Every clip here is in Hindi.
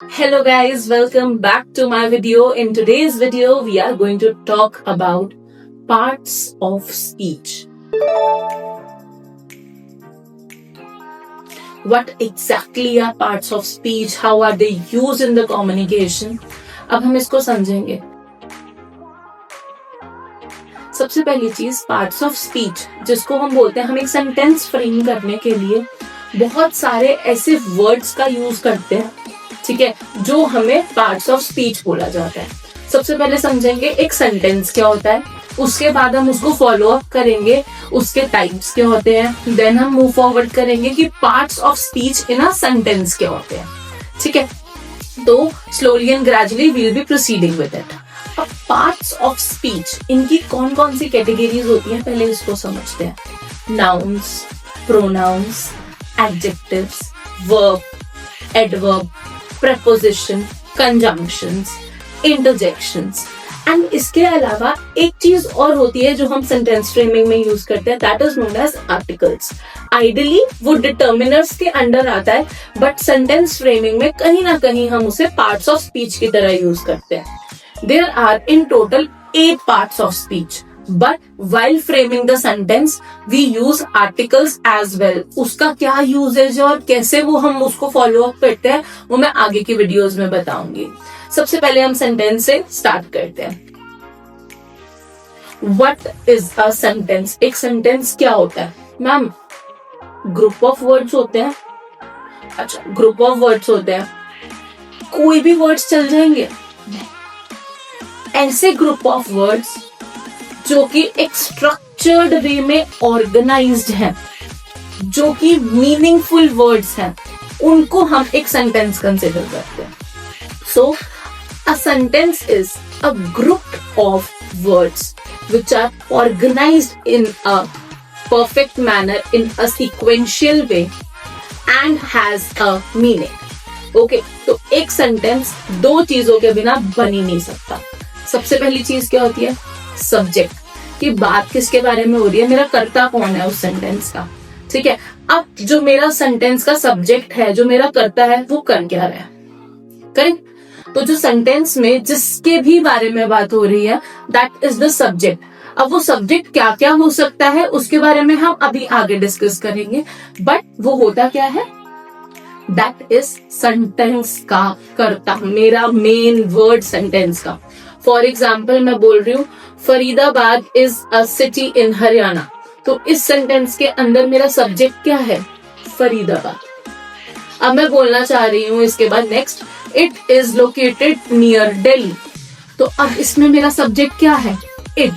Hello guys, welcome back to my video. In today's video, we are going to talk about parts of speech. What exactly are parts of speech? How are they used in the communication? अब हम इसको समझेंगे. सबसे पहली चीज पार्ट्स ऑफ स्पीच, जिसको हम बोलते हैं, हम एक सेंटेंस फ्रेम करने के लिए बहुत सारे ऐसे वर्ड्स का यूज करते हैं, ठीक है, जो हमें पार्ट्स ऑफ स्पीच बोला जाता है. सबसे पहले समझेंगे एक सेंटेंस क्या होता है, उसके बाद हम उसको फॉलो अप करेंगे, उसके टाइप्स क्या होते हैं, देन हम मूव फॉरवर्ड करेंगे कि parts of speech in a sentence क्या होते हैं. ठीक है, तो slowly and gradually we will be proceeding with it. अब पार्ट्स ऑफ स्पीच, इनकी कौन कौन सी कैटेगरीज होती हैं, पहले इसको समझते हैं. Nouns, pronouns, adjectives, verb, adverb, preposition, conjunctions, interjections. And इसके अलावा एक चीज और होती है जो हम सेंटेंस फ्रेमिंग में यूज करते हैं, that is known as articles. Ideally वो डिटर्मिनर्स के अंडर आता है, बट सेंटेंस फ्रेमिंग में कहीं ना कहीं हम उसे पार्ट्स ऑफ स्पीच की तरह यूज करते हैं. There are in total 8 parts of speech, but while framing the sentence we use articles as well. उसका क्या यूजेज है और कैसे वो हम उसको फॉलो अप करते हैं वो मैं आगे की वीडियोस में बताऊंगी. सबसे पहले हम सेंटेंस से स्टार्ट करते हैं. What is a sentence? एक सेंटेंस क्या होता है मैम? ग्रुप ऑफ वर्ड्स होते हैं. अच्छा, ग्रुप ऑफ वर्ड्स होते हैं, कोई भी वर्ड्स चल जाएंगे? ऐसे ग्रुप ऑफ वर्ड्स जो कि एक स्ट्रक्चर्ड वे में ऑर्गेनाइज्ड हैं, जो कि मीनिंगफुल वर्ड्स हैं, उनको हम एक सेंटेंस कंसिडर करते हैं. So a sentence is a group of words which are organized in a perfect manner in a sequential way and has a meaning. Okay, तो एक सेंटेंस दो चीजों के बिना बन ही नहीं सकता. सबसे पहली चीज क्या होती है? सब्जेक्ट, की बात किसके बारे में हो रही है, मेरा कर्ता कौन है उस सेंटेंस का. ठीक है, अब जो मेरा सेंटेंस का सब्जेक्ट है, जो मेरा कर्ता है, वो कर क्या रहा है? करेक्ट. तो जो सेंटेंस में जिसके भी बारे में बात हो रही है, दैट इज द सब्जेक्ट. अब वो सब्जेक्ट क्या क्या हो सकता है उसके बारे में हम अभी आगे डिस्कस करेंगे, बट वो होता क्या है? दैट इज सेंटेंस का कर्ता, मेरा मेन वर्ड सेंटेंस का. फॉर एग्जाम्पल मैं बोल रही हूँ Faridabad is a city in Haryana, तो इस सेंटेंस के अंदर मेरा सब्जेक्ट क्या है? फरीदाबाद. अब मैं बोलना चाह रही हूँ इसके बाद next, it is located near Delhi, तो अब इसमें मेरा सब्जेक्ट क्या है? इट.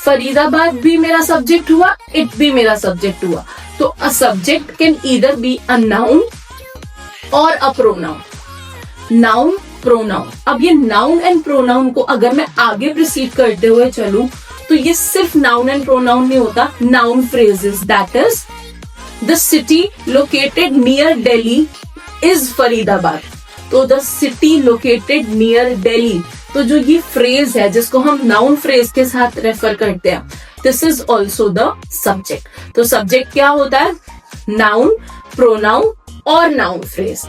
फरीदाबाद भी मेरा सब्जेक्ट हुआ, इट भी मेरा सब्जेक्ट हुआ. तो a subject can either be a noun और अ प्रोनाउन. Noun, pronoun. अब ये नाउन एंड प्रोनाउन को अगर मैं आगे प्रोसीड करते हुए चलूं, तो ये सिर्फ नाउन एंड प्रोनाउन नहीं होता. Noun phrases, that is the city located near Delhi is Faridabad. तो the city located near Delhi, तो जो ये फ्रेज है जिसको हम नाउन फ्रेज के साथ रेफर करते हैं, this is also the subject. तो सब्जेक्ट क्या होता है? नाउन, प्रोनाउन और noun phrase.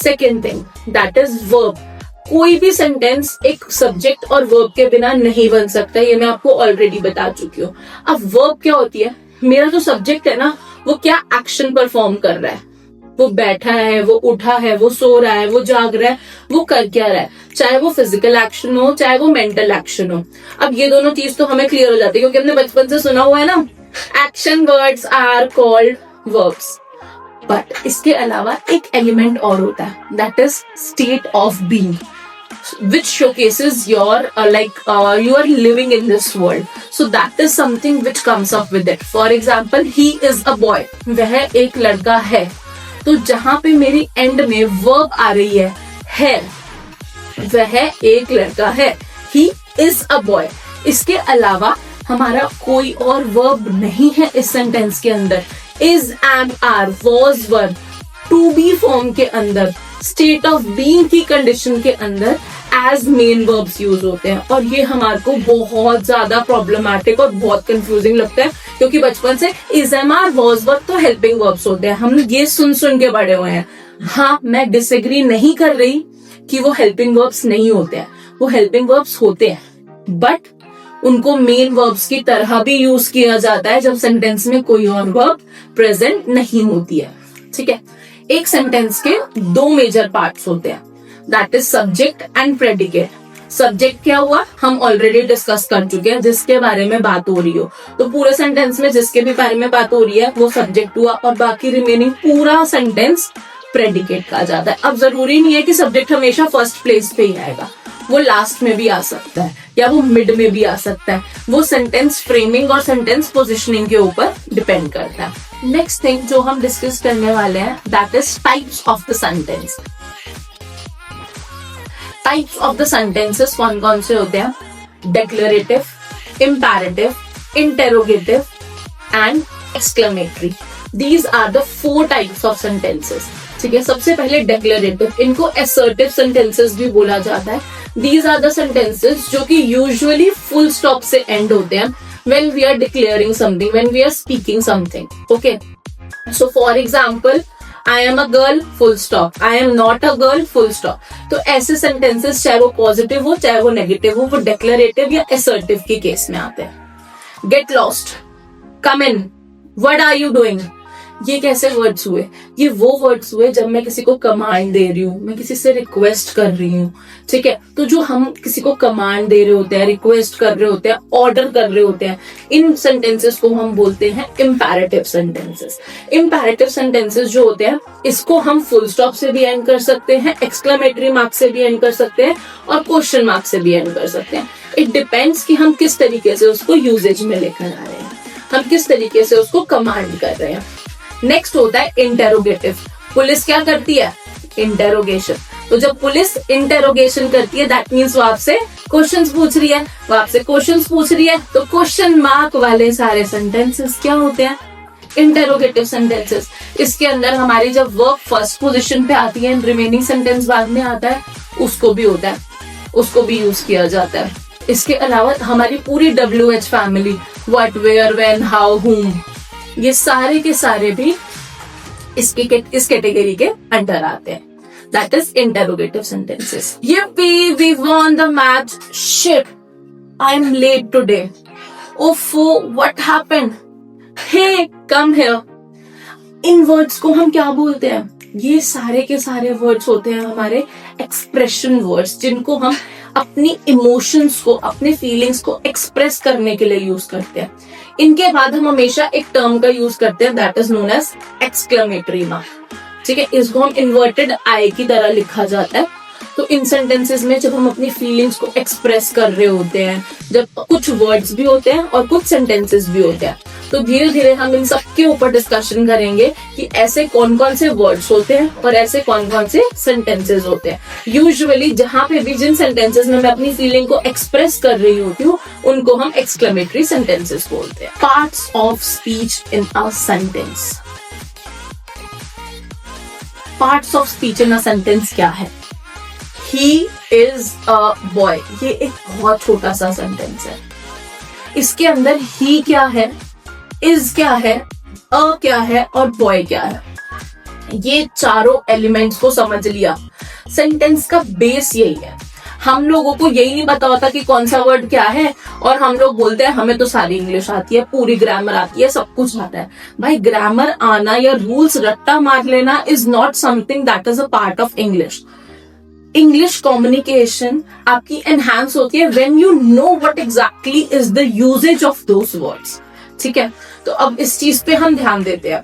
Second thing, that is verb. कोई भी सेंटेंस एक सब्जेक्ट और वर्ब के बिना नहीं बन सकता, ये मैं आपको ऑलरेडी बता चुकी हूँ. अब वर्ब क्या होती है? मेरा जो सब्जेक्ट है ना, वो क्या एक्शन परफॉर्म कर रहा है? वो बैठा है, वो उठा है, वो सो रहा है, वो जाग रहा है, वो कर क्या रहा है? चाहे वो फिजिकल एक्शन हो, चाहे वो मेंटल एक्शन हो. अब ये दोनों चीज तो हमें क्लियर हो जाती है क्योंकि हमने बचपन से सुना हुआ है ना, action words are called verbs. But इसके अलावा एक एलिमेंट और होता है, that is state of being, which showcases your you are living in this world. So that is something which comes up with it. For example, he is a boy. वह एक लड़का है. तो जहां पे मेरी एंड में वर्ब आ रही है, वह एक लड़का है. He is a boy. इसके अलावा हमारा कोई और वर्ब नहीं है इस सेंटेंस के अंदर. Is, am, are, was verb to be form के अंदर, स्टेट ऑफ बीइंग की कंडीशन के अंदर एज मेन वर्ब्स यूज होते हैं. और ये हमारे को बहुत ज्यादा प्रॉब्लमैटिक और बहुत कंफ्यूजिंग लगता है क्योंकि बचपन से is, am, are, was verb तो हेल्पिंग वर्ब्स होते हैं, हम ये सुन के बड़े हुए हैं. हाँ, मैं डिसएग्री नहीं कर रही कि वो हेल्पिंग वर्ब्स नहीं होते हैं, वो हेल्पिंग वर्ब्स होते हैं, बट उनको मेन वर्ब्स की तरह भी यूज किया जाता है जब सेंटेंस में कोई और वर्ब प्रेजेंट नहीं होती है। ठीक है, एक सेंटेंस के दो मेजर पार्ट्स होते हैं, that is subject and predicate. Subject क्या हुआ, हम ऑलरेडी डिस्कस कर चुके हैं, जिसके बारे में बात हो रही हो। तो पूरे सेंटेंस में जिसके भी बारे में बात हो रही है वो सब्जेक्ट हुआ, और बाकी रिमेनिंग पूरा सेंटेंस प्रेडिकेट कहा जाता है। अब जरूरी नहीं है कि सब्जेक्ट हमेशा फर्स्ट प्लेस पे ही आएगा, वो लास्ट में भी आ सकता है या वो मिड में भी आ सकता है। वो सेंटेंस फ्रेमिंग और सेंटेंस पोजिशनिंग के ऊपर डिपेंड करता है। नेक्स्ट थिंग जो हम डिस्कस करने वाले हैं, that is types of the sentence. Types of the sentences कौन कौन से होते हैं? Declarative, imperative, interrogative and exclamatory. These are the 4 types of sentences. ठीक है, सबसे पहले डिक्लेरेटिव, इनको असर्टिव सेंटेंसेस भी बोला जाता है। दीज आर द सेंटेंसेस जो कि यूजुअली फुल स्टॉप से एंड होते हैं when we are declaring something, when we are speaking something. Okay, so for example, I am a girl full stop, I am not a girl full stop. तो ऐसे सेंटेंसेस चाहे वो पॉजिटिव हो चाहे वो नेगेटिव हो, वो डिक्लेरेटिव या असर्टिव के केस में आते हैं। Get lost, come in, what are you doing, ये कैसे वर्ड्स हुए? ये वो वर्ड्स हुए जब मैं किसी को कमांड दे रही हूँ, मैं किसी से रिक्वेस्ट कर रही हूँ। ठीक है, तो जो हम किसी को कमांड दे रहे होते हैं, रिक्वेस्ट कर रहे होते हैं, ऑर्डर कर रहे होते हैं, इन सेंटेंसेस को हम बोलते हैं इम्पेरेटिव सेंटेंसेस। इम्पेरेटिव सेंटेंसेस जो होते हैं, इसको हम फुल स्टॉप से भी एंड कर सकते हैं, एक्सक्लेमेटरी मार्क से भी एंड कर सकते हैं और क्वेश्चन मार्क से भी एंड कर सकते हैं। इट डिपेंड्स कि हम किस तरीके से उसको यूजेज में लेकर आ रहे हैं, हम किस तरीके से उसको कमांड कर रहे हैं। नेक्स्ट होता है इंटेरोगेटिव। पुलिस क्या करती है? इंटेरोगेशन। तो जब पुलिस इंटेरोगेशन करती है, दैट मीन्स वो आपसे क्वेश्चंस पूछ रही है, वो आपसे क्वेश्चंस पूछ रही है। तो क्वेश्चन मार्क वाले सारे सेंटेंसेस क्या होते हैं? Interrogative sentences. इसके अंदर हमारी जब वर्ब फर्स्ट पोजीशन पे आती है, रिमेनिंग सेंटेंस बाद में आता है, उसको भी होता है, उसको भी यूज किया जाता है। इसके अलावा हमारी पूरी WH family, what, where, when, how, whom, ये सारे के सारे भी इस कैटेगरी के अंडर आते हैं। That is interrogative sentences. Yippee, we won the match. Shit, I'm late today. Oofo, what happened? Hey, come here. In words को हम क्या बोलते हैं? ये सारे के सारे वर्ड्स होते हैं हमारे एक्सप्रेशन वर्ड्स, जिनको हम अपनी इमोशंस को, अपने फीलिंग्स को एक्सप्रेस करने के लिए यूज करते हैं। इनके बाद हम हमेशा एक टर्म का यूज करते हैं, that is known as exclamatory mark. ठीक है, इसको हम इन्वर्टेड आई की तरह लिखा जाता है। तो इन सेंटेंसेस में जब हम अपनी फीलिंग्स को एक्सप्रेस कर रहे होते हैं, जब कुछ वर्ड्स भी होते हैं और कुछ सेंटेंसेस भी होते हैं, तो धीरे धीरे हम इन सब के ऊपर डिस्कशन करेंगे कि ऐसे कौन कौन से वर्ड्स होते हैं और ऐसे कौन कौन से सेंटेंसेस होते हैं। यूजुअली जहां पे भी जिन सेंटेंसेस में मैं अपनी फीलिंग को एक्सप्रेस कर रही होती हूँ, उनको हम एक्सक्लेमेटरी सेंटेंसेस बोलते हैं। Parts of speech in a sentence. Parts of speech in a sentence क्या है? He is a boy, ये एक बहुत छोटा सा सेंटेंस है। इसके अंदर he क्या है, is क्या है, a क्या है और boy क्या है, ये चारों एलिमेंट्स को समझ लिया। सेंटेंस का बेस यही है। हम लोगों को यही नहीं पता होता कि कौन सा वर्ड क्या है, और हम लोग बोलते हैं हमें तो सारी इंग्लिश आती है, पूरी ग्रामर आती है, सब कुछ आता है। भाई, ग्रामर आना या रूल्स रट्टा मार लेना is not something that is a part of English. English communication आपकी एनहांस होती है when you know what exactly is the usage of those words. ठीक है, तो अब इस चीज पे हम ध्यान देते हैं।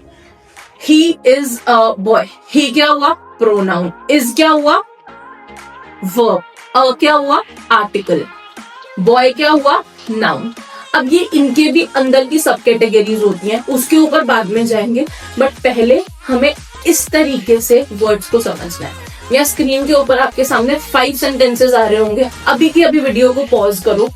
ही इज अ बॉय, ही क्या हुआ? प्रोनाउन। इज क्या हुआ? वर्ब। अ क्या हुआ? आर्टिकल। बॉय क्या हुआ? नाउन। अब ये इनके भी अंदर की सब कैटेगरीज होती हैं, उसके ऊपर बाद में जाएंगे, बट पहले हमें इस तरीके से वर्ड्स को समझना है। या स्क्रीन के ऊपर आपके सामने 5 सेंटेंसेस आ रहे होंगे, अभी की अभी वीडियो को पॉज करो,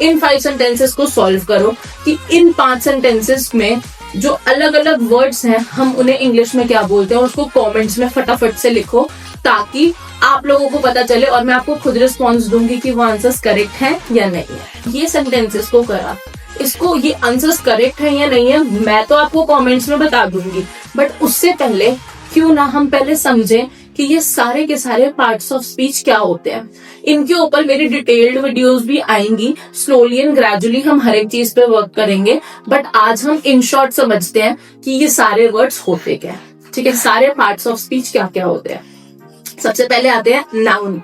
इन 5 सेंटेंसेस को सॉल्व करो कि इन 5 सेंटेंसेस में जो अलग अलग वर्ड्स हैं हम उन्हें इंग्लिश में क्या बोलते हैं, उसको कमेंट्स में फटाफट से लिखो ताकि आप लोगों को पता चले और मैं आपको खुद रिस्पॉन्स दूंगी कि वो आंसर्स करेक्ट हैं या नहीं है। ये सेंटेंसेस को करा, इसको ये आंसर्स करेक्ट है या नहीं है मैं तो आपको कमेंट्स में बता दूंगी, बट उससे पहले क्यों ना हम पहले समझें कि ये सारे के सारे पार्ट्स ऑफ स्पीच क्या होते हैं। इनके ऊपर मेरी डिटेल्ड वीडियोस भी आएंगी, स्लोली एंड ग्रेजुअली हम हर एक चीज पे वर्क करेंगे, बट आज हम इन शॉर्ट समझते हैं कि ये सारे वर्ड्स होते क्या है। ठीक है, सारे पार्ट्स ऑफ स्पीच क्या क्या होते हैं। सबसे पहले आते हैं नाउन।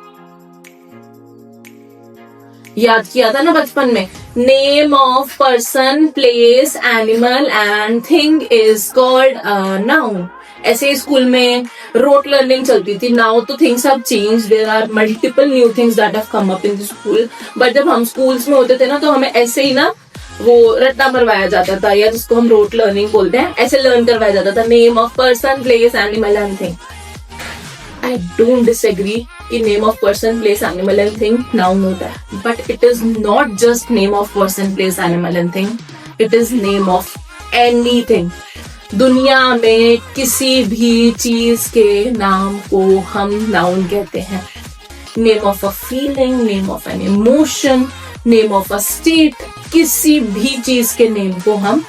याद किया था ना बचपन में, name of person, place, animal and thing is called noun. ऐसे ही स्कूल में रोट लर्निंग चलती थी। नाउ तो things have changed, there are multiple new things that have come up in the school, but जब हम स्कूल्स में होते थे ना, तो हमें ऐसे ही ना वो रट्टा मरवाया जाता था, या जिसको हम रोट लर्निंग बोलते हैं, ऐसे लर्न करवाया जाता था, name of person, place, animal and thing. I don't disagree कि name of person, place, animal and thing noun होता है, but it is not just name of person, place, animal and thing, it is name of anything. दुनिया में किसी भी चीज के नाम को हम नाउन कहते हैं। Name of a feeling, name of an emotion, name of a state, किसी भी चीज के नेम को हम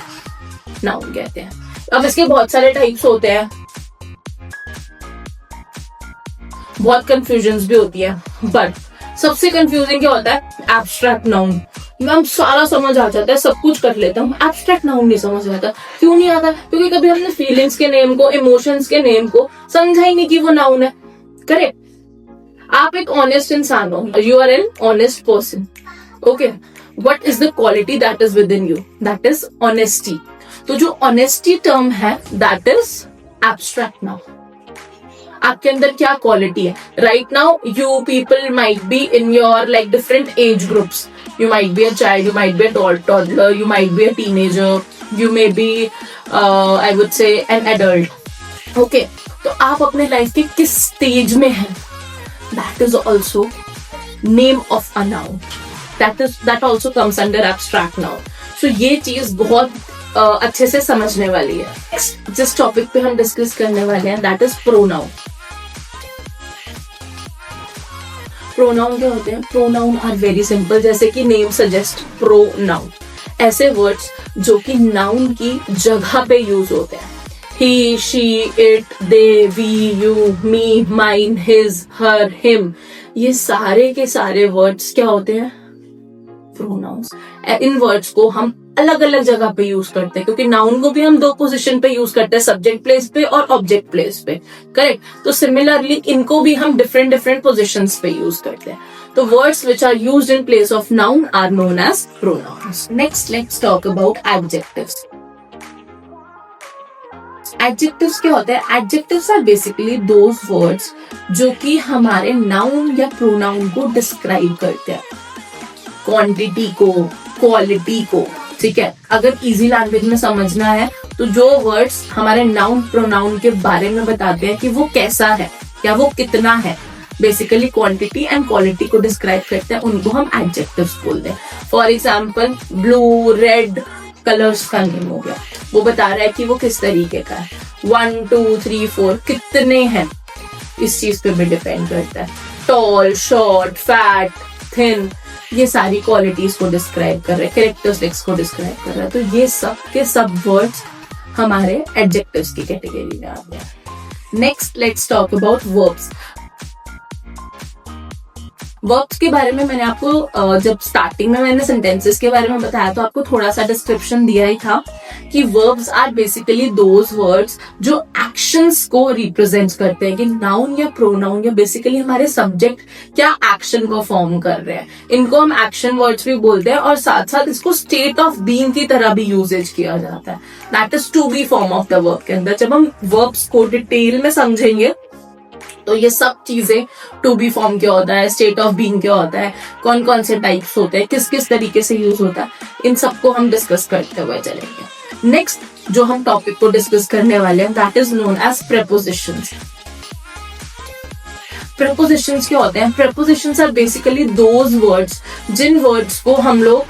नाउन कहते हैं। अब इसके बहुत सारे टाइप्स होते हैं, बहुत कंफ्यूजन्स भी होती है, बट सबसे कंफ्यूजिंग क्या होता है, एब्स्ट्रैक्ट नाउन। मैम सारा समझ आ जाता है, सब कुछ कर लेता हूँ, एब्स्ट्रैक्ट नाउन नहीं समझ आता। क्यों नहीं आता? क्योंकि कभी हमने फीलिंग्स के नेम को, इमोशंस के नेम को समझा ही नहीं कि वो नाउन है। करेक्ट। आप एक ऑनेस्ट इंसान हो, you are an honest person, okay. What is the quality that is within you? That is honesty. तो जो ऑनेस्टी टर्म है, दैट इज एब्स्ट्रैक्ट नाउन। आपके अंदर क्या क्वालिटी है? Right now you people might be in your like different age groups. You might be a child, you might be a toddler, you might be a teenager, you may be I would say an adult. Okay, तो आप अपने लाइफ के किस स्टेज में हैं? That is also name of a noun. That also comes under abstract noun. So ये चीज बहुत अच्छे से समझने वाली है. Next, जिस टॉपिक पे हम डिस्कस करने वाले हैं, that is pronoun. प्रोनाउन क्या होते हैं? प्रोनाउन आर वेरी सिंपल, जैसे कि नेम सजेस्ट, प्रोनाउन। ऐसे वर्ड्स जो कि नाउन की जगह पे यूज होते हैं। He, she, it, they, we, you, me, mine, his, her, him, ये सारे के सारे वर्ड्स क्या होते हैं? प्रोनाउंस। इन वर्ड्स को हम अलग अलग जगह पे यूज करते हैं, क्योंकि नाउन को भी हम दो पोजीशन पे यूज करते हैं, सब्जेक्ट प्लेस पे और ऑब्जेक्ट प्लेस पे। करेक्ट। तो सिमिलरली इनको भी हम डिफरेंट डिफरेंट पोजीशंस पे यूज करते हैं। तो words which are used in place of noun are known as pronouns. Next let's talk about adjectives. Adjectives क्या होते हैं? Adjectives are basically those words जो कि हमारे नाउन या प्रोनाउन को डिस्क्राइब करते हैं, क्वांटिटी को, क्वालिटी को। ठीक है, अगर इजी लैंग्वेज में समझना है तो जो वर्ड्स हमारे नाउन प्रोनाउन के बारे में बताते हैं कि वो कैसा है या वो कितना है, बेसिकली क्वांटिटी एंड क्वालिटी को डिस्क्राइब करते हैं, उनको हम एडजेक्टिव्स बोलते हैं। For example blue, red colours का नेम हो गया, वो बता रहा है कि वो किस तरीके का है। 1 2 3 4 कितने हैं, इस चीज पे भी डिपेंड करता है। टॉल, शॉर्ट, फैट, थिन, ये सारी क्वालिटीज को डिस्क्राइब कर रहे हैं, कैरेक्टरिस्टिक्स को डिस्क्राइब कर रहा है। तो ये सब के सब वर्ड्स हमारे एडजेक्टिव्स की कैटेगरी में आते हैं। Next let's talk about verbs. Verbs के बारे में मैंने आपको जब स्टार्टिंग में मैंने सेंटेंसेस के बारे में बताया तो आपको थोड़ा सा डिस्क्रिप्शन दिया ही था कि verbs are basically those words जो एक्शंस को रिप्रेजेंट करते हैं, कि नाउन या प्रोनाउन या बेसिकली हमारे सब्जेक्ट क्या एक्शन परफॉर्म कर रहे हैं, इनको हम एक्शन वर्ड्स भी बोलते हैं। और साथ साथ इसको स्टेट ऑफ बीइंग की तरह भी यूजेज किया जाता है, that is to be form of the verb के अंदर। जब हम वर्ब्स को डिटेल में समझेंगे तो ये सब चीजें, टू बी फॉर्म क्या होता है, स्टेट ऑफ बीइंग क्या होता है, कौन कौन से टाइप्स होते हैं, किस किस तरीके से यूज होता है, इन सबको हम डिस्कस करते हुए चलेंगे। नेक्स्ट जो हम टॉपिक को डिस्कस करने वाले हैं, that is known as prepositions. Prepositions क्या होते हैं? Prepositions are basically those words जिन वर्ड्स को हम लोग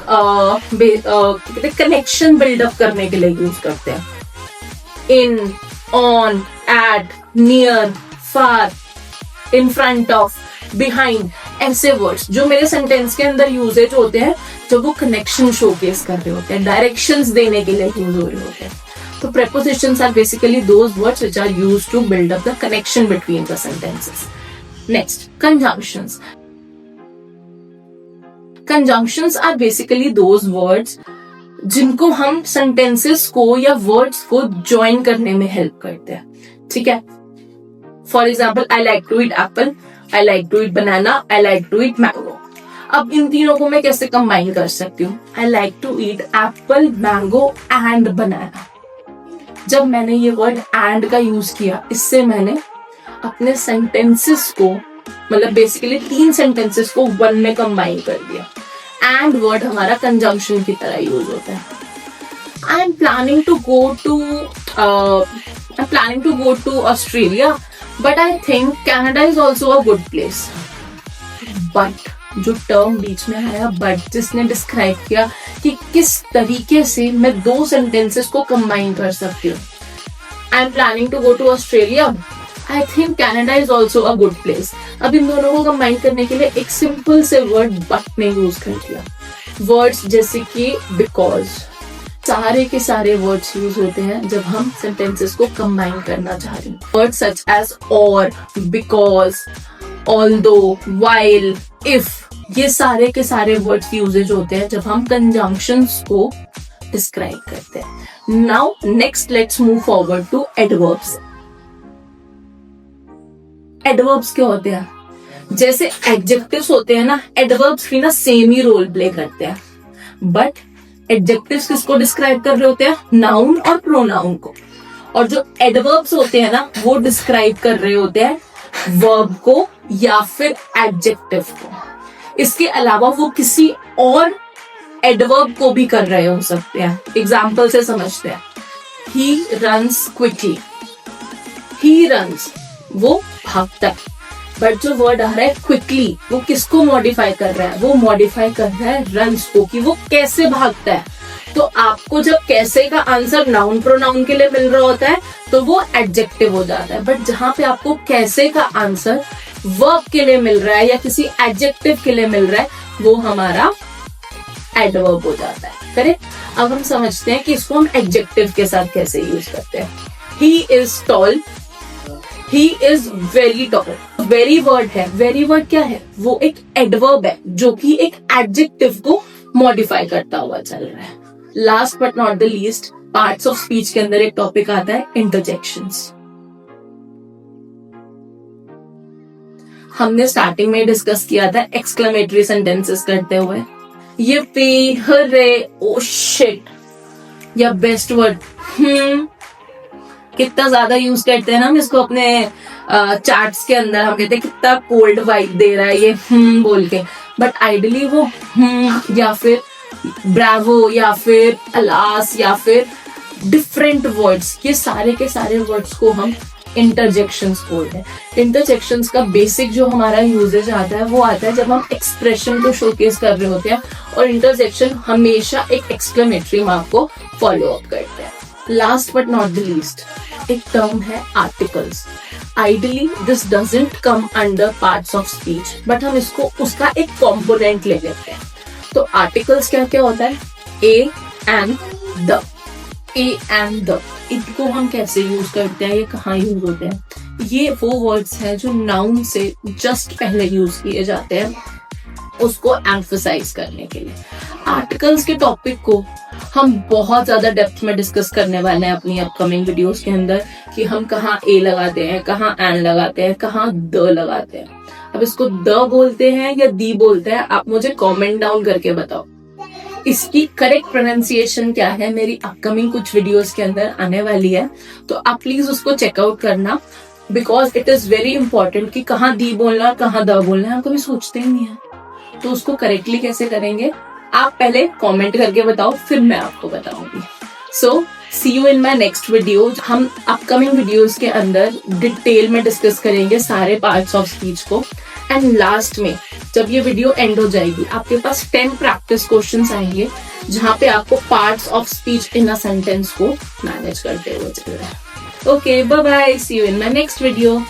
कनेक्शन बिल्डअप करने के लिए यूज करते हैं। In, on, at, near, far, in front of, behind, ऐसे वर्ड्स जो मेरे सेंटेंस के अंदर यूजेज होते हैं, जब वो कनेक्शन शोकेस कर रहे होते हैं, डायरेक्शंस देने के लिए यूज हो रहे होते हैं। तो prepositions are basically those words which are used to build up the connection between the sentences. Next, conjunctions. Conjunctions are basically those words जिनको हम sentences को या words को join करने में help करते हैं. ठीक है? For example, I like to eat apple, I like to eat banana, I like to eat mango. अब इन तीनों को मैं कैसे कंबाइन कर सकती हूँ? I like to eat apple, mango and banana. जब मैंने ये वर्ड and का यूज किया, इससे मैंने अपने सेंटेंसेस को, मतलब बेसिकली 3 सेंटेंसेस को 1 में कंबाइन कर दिया. and वर्ड हमारा कंजंक्शन की तरह यूज होता है. I'm planning to go to Australia, but I think Canada is also a good place. But जो टर्म बीच में आया बट, जिसने डिस्क्राइब किया कि किस तरीके से मैं 2 सेंटेंसेस को कंबाइन कर सकती हूँ. I am planning to go to Australia, I think Canada is also a good place. अब इन दोनों को कंबाइन करने के लिए एक सिंपल से वर्ड बट ने यूज कर दिया. वर्ड्स जैसे कि बिकॉज, सारे के सारे वर्ड्स यूज होते हैं जब हम सेंटेंसेस को कंबाइन करना चाह रहे हैं. वर्ड्स सच एज और, बिकॉज, ऑल्दो, व्हाइल, इफ, ये सारे के सारे वर्ड्स यूजेज होते हैं जब हम कंजंक्शंस को डिस्क्राइब करते हैं. Now next let's move forward to adverbs. Adverbs क्या होते हैं? जैसे एडजेक्टिव्स होते हैं ना, एडवर्ब्स भी ना सेम ही रोल प्ले करते हैं. बट एडजेक्टिव्स किसको डिस्क्राइब कर रहे होते हैं? नाउन और प्रोनाउन को. और जो एडवर्ब्स होते हैं ना, वो डिस्क्राइब कर रहे होते हैं वर्ब को या फिर एडजेक्टिव को. इसके अलावा वो किसी और एडवर्ब को भी कर रहे हो सकते हैं. एग्जाम्पल से समझते हैं. He runs quickly. He runs, वो भागता है. बट जो वर्ड आ रहा है क्विकली, वो किसको मॉडिफाई कर रहा है? वो मॉडिफाई कर रहा है रन्स को, कि वो कैसे भागता है. तो आपको जब कैसे का आंसर नाउन प्रोनाउन के लिए मिल रहा होता है तो वो एडजेक्टिव हो जाता है. बट जहां पे आपको कैसे का आंसर वर्ब के लिए मिल रहा है या किसी एडजेक्टिव के लिए मिल रहा है, वो हमारा एडवर्ब हो जाता है. करेक्ट? अब हम समझते हैं कि इसको हम एडजेक्टिव के साथ कैसे यूज करते हैं. He is tall, he is very tall. Very word है. वेरी वर्ड क्या है? वो एक एडवर्ब है जो कि एक एडजेक्टिव को मॉडिफाई करता हुआ चल रहा है. Last but not the least, parts of speech के अंदर एक टॉपिक आता है इंटरजेक्शंस. हमने स्टार्टिंग में डिस्कस किया था एक्सक्लेमेटरी सेंटेंसेस करते हुए. ये पे, हरे, ओ शिट, या बेस्ट वर्ड कितना ज्यादा यूज करते हैं ना हम इसको अपने चार्ट्स के अंदर. हम कहते हैं कितना कोल्ड वाइब दे रहा है ये बोल के. बट आइडियली वो या फिर ब्रावो या फिर अलास या फिर डिफरेंट वर्ड्स, ये सारे के सारे वर्ड्स को हम इंटरजेक्शंस बोलते हैं. इंटरजेक्शंस का बेसिक जो हमारा यूजेज आता है वो आता है जब हम एक्सप्रेशन को शोकेस कर रहे होते हैं. और इंटरजेक्शन हमेशा एक एक्सक्लेमेटरी मार्क को फॉलो अप करते हैं. Last but not the least, एक टर्म है articles. Ideally this doesn't come under parts of speech, but हम इसको उसका एक कॉम्पोनेंट ले लेते हैं. तो आर्टिकल्स क्या क्या होता है? A and the. A and the, इनको हम कैसे यूज करते हैं, ये कहाँ यूज होते हैं? ये वो वर्ड्स हैं जो नाउन से जस्ट पहले यूज किए जाते हैं उसको एम्फसाइज करने के लिए. आर्टिकल्स के टॉपिक को हम बहुत ज्यादा डेप्थ में डिस्कस करने वाले हैं अपनी अपकमिंग वीडियोस के अंदर, कि हम कहाँ ए लगाते हैं, कहाँ एन लगाते हैं, कहाँ द लगाते हैं. अब इसको द बोलते हैं या दी बोलते हैं, आप मुझे कमेंट डाउन करके बताओ. इसकी करेक्ट प्रोनाउंसिएशन क्या है मेरी अपकमिंग कुछ वीडियोस के अंदर आने वाली है, तो आप प्लीज उसको चेकआउट करना. Because it is very important कि कहाँ दी बोलना, कहाँ द बोलना है, हम कभी सोचते ही नहीं है. तो उसको करेक्टली कैसे करेंगे, आप पहले कमेंट करके बताओ, फिर मैं आपको बताऊंगी. So see you in my next video. हम अपकमिंग वीडियोस के अंदर डिटेल में डिस्कस करेंगे सारे पार्ट्स ऑफ स्पीच को. एंड लास्ट में जब ये वीडियो एंड हो जाएगी, आपके पास 10 प्रैक्टिस क्वेश्चंस आएंगे जहां पे आपको parts of speech in a sentence को मैनेज करते हुए चल रहा है. Okay, bye bye, see you in my next video.